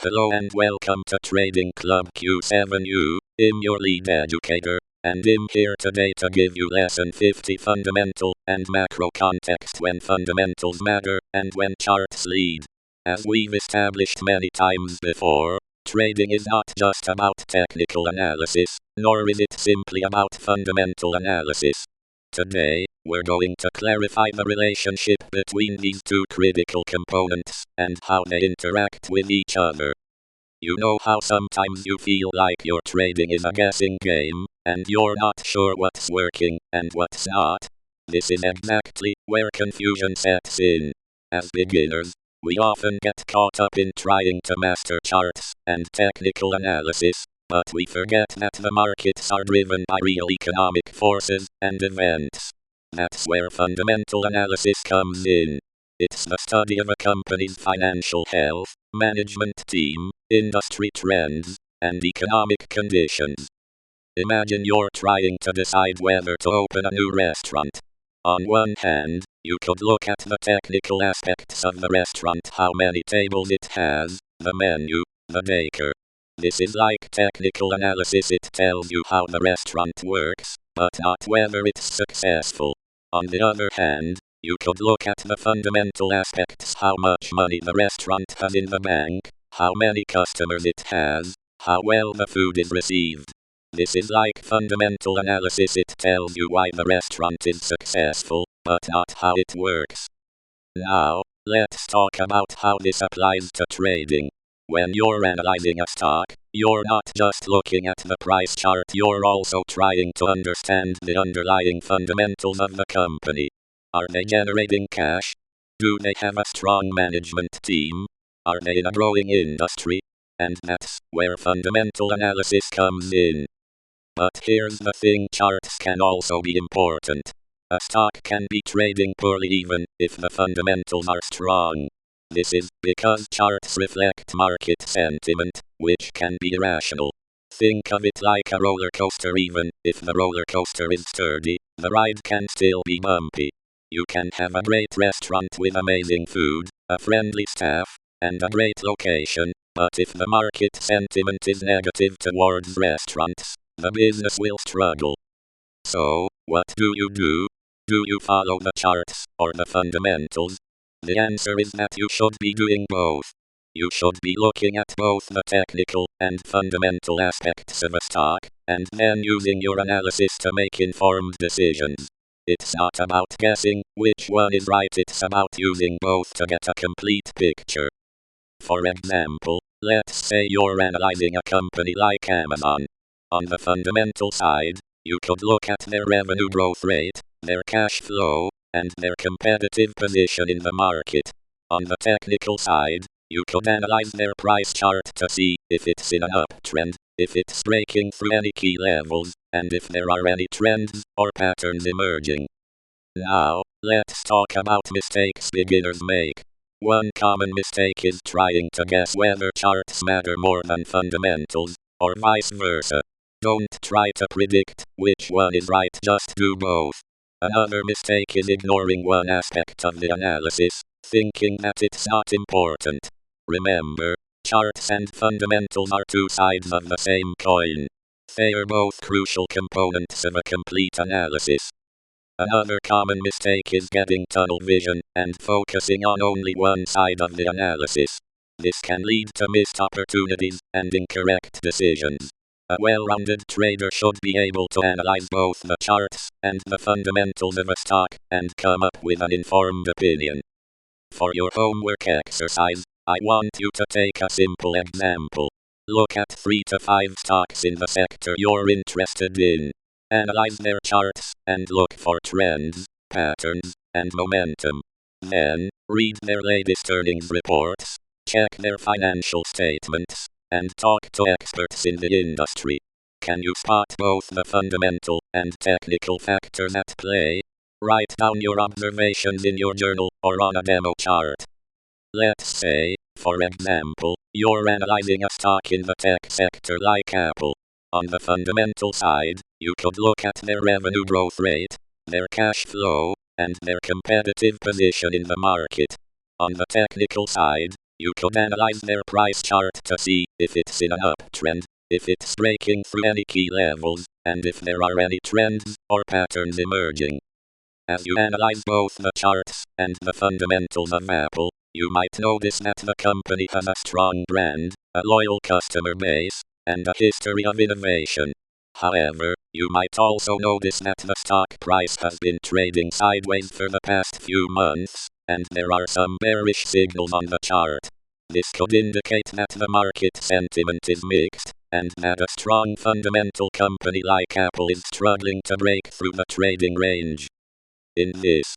Hello and welcome to Trading Club Q7U. I'm your lead educator, and I'm here today to give you lesson 50 fundamental and macro context when fundamentals matter and when charts lead. As we've established many times before, trading is not just about technical analysis, nor is it simply about fundamental analysis. Today, we're going to clarify the relationship between these two critical components and how they interact with each other. You know how sometimes you feel like your trading is a guessing game, and you're not sure what's working and what's not? This is exactly where confusion sets in. As beginners, we often get caught up in trying to master charts and technical analysis, but we forget that the markets are driven by real economic forces and events. That's where fundamental analysis comes in. It's the study of a company's financial health, management team, industry trends, and economic conditions. Imagine you're trying to decide whether to open a new restaurant. On one hand, you could look at the technical aspects of the restaurant, how many tables it has, the menu, the decor. This is like technical analysis. It tells you how the restaurant works, but not whether it's successful. On the other hand, you could look at the fundamental aspects, how much money the restaurant has in the bank, how many customers it has, how well the food is received. This is like fundamental analysis. It tells you why the restaurant is successful, but not how it works. Now, let's talk about how this applies to trading. When you're analyzing a stock, you're not just looking at the price chart, you're also trying to understand the underlying fundamentals of the company. Are they generating cash? Do they have a strong management team? Are they in a growing industry? And that's where fundamental analysis comes in. But here's the thing, charts can also be important. A stock can be trading poorly even if the fundamentals are strong. This is because charts reflect market sentiment, which can be irrational. Think of it like a roller coaster. Even if the roller coaster is sturdy, the ride can still be bumpy. You can have a great restaurant with amazing food, a friendly staff, and a great location, but if the market sentiment is negative towards restaurants, the business will struggle. So, what do? Do you follow the charts or the fundamentals? The answer is that you should be doing both. You should be looking at both the technical and fundamental aspects of a stock, and then using your analysis to make informed decisions. It's not about guessing which one is right, it's about using both to get a complete picture. For example, let's say you're analyzing a company like Amazon. On the fundamental side, you could look at their revenue growth rate, their cash flow, and their competitive position in the market. On the technical side, you could analyze their price chart to see if it's in an uptrend, if it's breaking through any key levels, and if there are any trends or patterns emerging. Now, let's talk about mistakes beginners make. One common mistake is trying to guess whether charts matter more than fundamentals, or vice versa. Don't try to predict which one is right, just do both. Another mistake is ignoring one aspect of the analysis, thinking that it's not important. Remember, charts and fundamentals are two sides of the same coin. They are both crucial components of a complete analysis. Another common mistake is getting tunnel vision and focusing on only one side of the analysis. This can lead to missed opportunities and incorrect decisions. A well-rounded trader should be able to analyze both the charts and the fundamentals of a stock and come up with an informed opinion. For your homework exercise, I want you to take a simple example. Look at 3 to 5 stocks in the sector you're interested in. Analyze their charts and look for trends, patterns, and momentum. Then, read their latest earnings reports, check their financial statements, and talk to experts in the industry. Can you spot both the fundamental and technical factors at play? Write down your observations in your journal or on a demo chart. Let's say, for example, you're analyzing a stock in the tech sector like Apple. On the fundamental side, you could look at their revenue growth rate, their cash flow, and their competitive position in the market. On the technical side, You could analyze their price chart to see if it's in an uptrend, if it's breaking through any key levels, and if there are any trends or patterns emerging. As you analyze both the charts and the fundamentals of Apple, you might notice that the company has a strong brand, a loyal customer base, and a history of innovation. However, you might also notice that the stock price has been trading sideways for the past few months, and there are some bearish signals on the chart. This could indicate that the market sentiment is mixed, and that a strong fundamental company like Apple is struggling to break through the trading range. In this